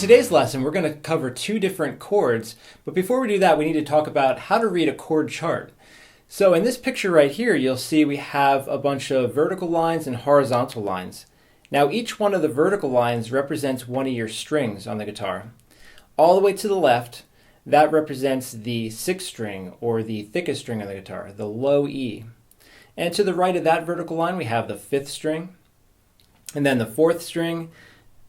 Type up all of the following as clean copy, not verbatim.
today's lesson, we're going to cover two different chords, but before we do that, we need to talk about how to read a chord chart. So in this picture right here, you'll see we have a bunch of vertical lines and horizontal lines. Now each one of the vertical lines represents one of your strings on the guitar. All the way to the left, that represents the sixth string, or the thickest string on the guitar, the low E. And to the right of that vertical line, we have the fifth string, and then the fourth string,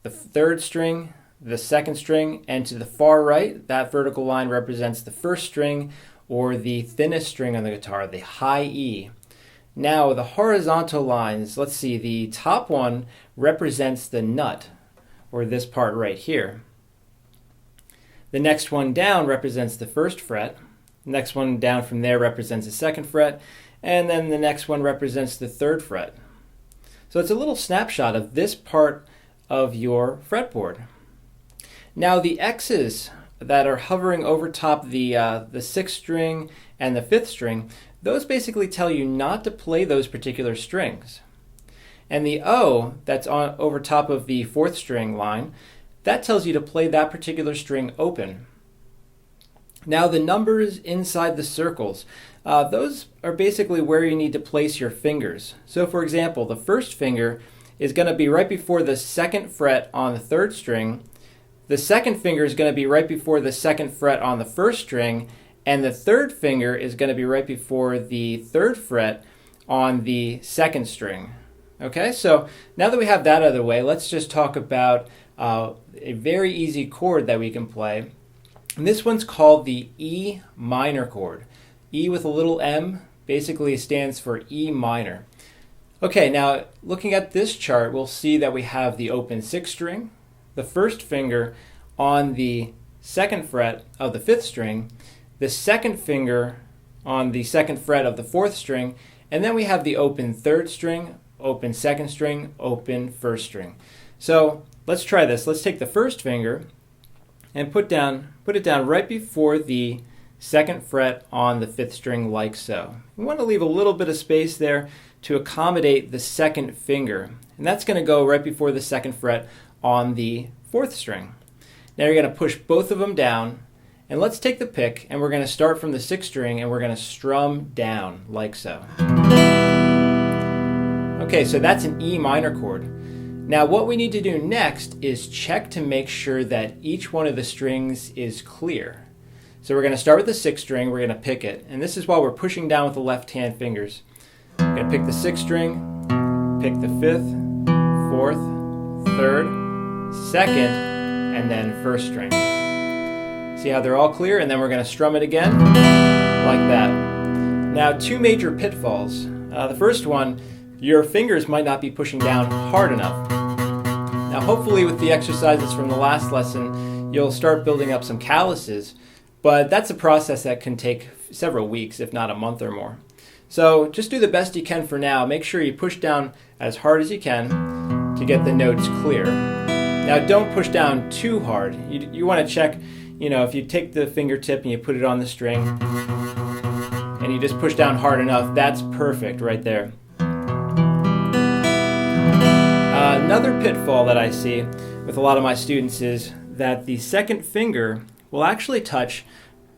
the third string, the second string, and to the far right, that vertical line represents the first string, or the thinnest string on the guitar, the high E. Now the horizontal lines, let's see, the top one represents the nut, or this part right here. The next one down represents the first fret. The next one down from there represents the second fret, and then the next one represents the third fret. So it's a little snapshot of this part of your fretboard. Now the X's that are hovering over top the sixth string and the fifth string, those basically tell you not to play those particular strings. And the O that's over top of the fourth string line, that tells you to play that particular string open. Now the numbers inside the circles, those are basically where you need to place your fingers. So for example, the first finger is going to be right before the second fret on the third string. The second finger is going to be right before the second fret on the first string, and the third finger is going to be right before the third fret on the second string. Okay, so now that we have that out of the way, let's just talk about a very easy chord that we can play. And this one's called the E minor chord. E with a little m basically stands for E minor. Okay, now looking at this chart, we'll see that we have the open sixth string, the first finger on the second fret of the fifth string, the second finger on the second fret of the fourth string, and then we have the open third string, open second string, open first string. So let's try this. Let's take the first finger and put it down right before the second fret on the fifth string, like so. We want to leave a little bit of space there to accommodate the second finger, and that's going to go right before the second fret on the fourth string. Now you're going to push both of them down, and let's take the pick, and we're going to start from the sixth string, and we're going to strum down like so. Okay, so that's an E minor chord. Now what we need to do next is check to make sure that each one of the strings is clear. So we're going to start with the sixth string, we're going to pick it, and this is while we're pushing down with the left hand fingers. We're going to pick the sixth string, pick the fifth, fourth, third, second, and then first string. See how they're all clear? And then we're going to strum it again, like that. Now two major pitfalls. The first one, your fingers might not be pushing down hard enough. Now hopefully with the exercises from the last lesson, you'll start building up some calluses, but that's a process that can take several weeks, if not a month or more. So just do the best you can for now. Make sure you push down as hard as you can to get the notes clear. Now don't push down too hard. You want to check, if you take the fingertip and you put it on the string and you just push down hard enough, that's perfect right there. Another pitfall that I see with a lot of my students is that the second finger will actually touch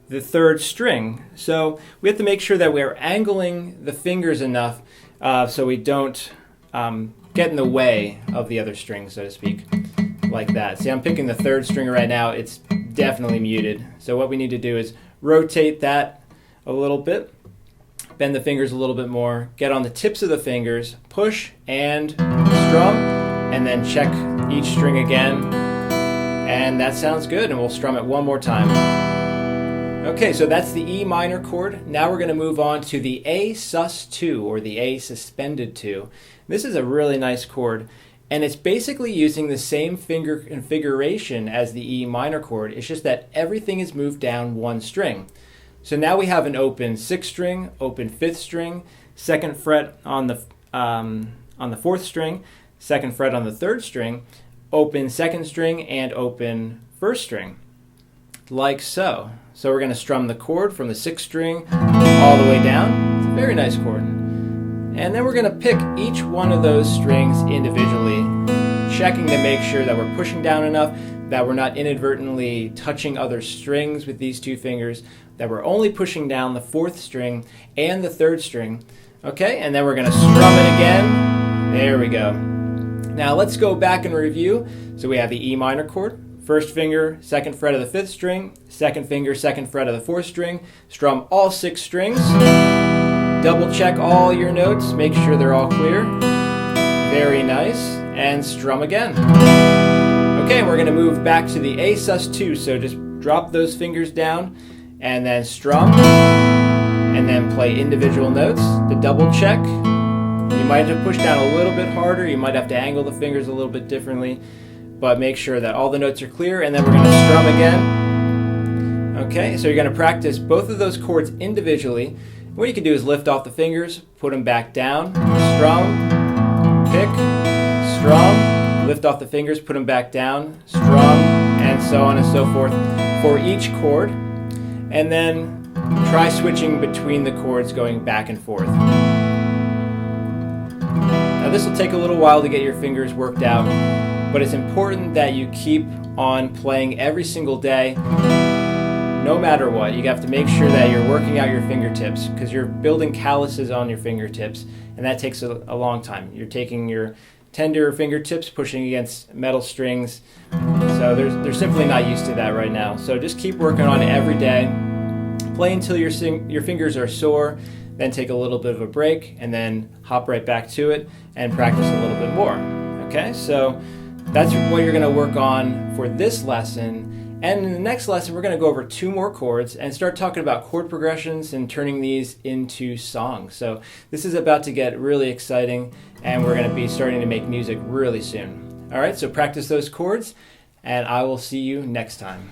the third string. So we have to make sure that we're angling the fingers enough so we don't get in the way of the other string, so to speak, like that. See, I'm picking the third string right now. It's definitely muted. So what we need to do is rotate that a little bit, bend the fingers a little bit more, get on the tips of the fingers, push and strum, and then check each string again. And that sounds good, and we'll strum it one more time. Okay, so that's the E minor chord. Now we're going to move on to the A sus2, or the A suspended 2. This is a really nice chord, and it's basically using the same finger configuration as the E minor chord. It's just that everything is moved down one string. So now we have an open sixth string, open fifth string, second fret on the fourth string, second fret on the third string, open second string, and open first string, like so. So we're going to strum the chord from the sixth string all the way down. It's a very nice chord. And then we're going to pick each one of those strings individually, checking to make sure that we're pushing down enough that we're not inadvertently touching other strings with these two fingers, that we're only pushing down the 4th string and the 3rd string. Okay, and then we're going to strum it again. There we go. Now let's go back and review. So we have the E minor chord, 1st finger, 2nd fret of the 5th string, 2nd finger, 2nd fret of the 4th string, strum all 6 strings, double check all your notes, make sure they're all clear. Very nice, and strum again. Okay, we're going to move back to the A sus2, so just drop those fingers down and then strum, and then play individual notes. To double check, you might have to push down a little bit harder, you might have to angle the fingers a little bit differently, but make sure that all the notes are clear, and then we're going to strum again. Okay, so you're going to practice both of those chords individually. What you can do is lift off the fingers, put them back down, strum, pick, strum, lift off the fingers, put them back down, strum, and so on and so forth for each chord. And then try switching between the chords, going back and forth. Now this will take a little while to get your fingers worked out, but it's important that you keep on playing every single day, no matter what. You have to make sure that you're working out your fingertips, because you're building calluses on your fingertips, and that takes a long time. You're taking your tender fingertips, pushing against metal strings, so they're simply not used to that right now. So just keep working on it every day. Play until your fingers are sore, then take a little bit of a break, and then hop right back to it and practice a little bit more. Okay, so that's what you're going to work on for this lesson. And in the next lesson, we're going to go over 2 more chords and start talking about chord progressions and turning these into songs. So this is about to get really exciting, and we're going to be starting to make music really soon. All right, so practice those chords, and I will see you next time.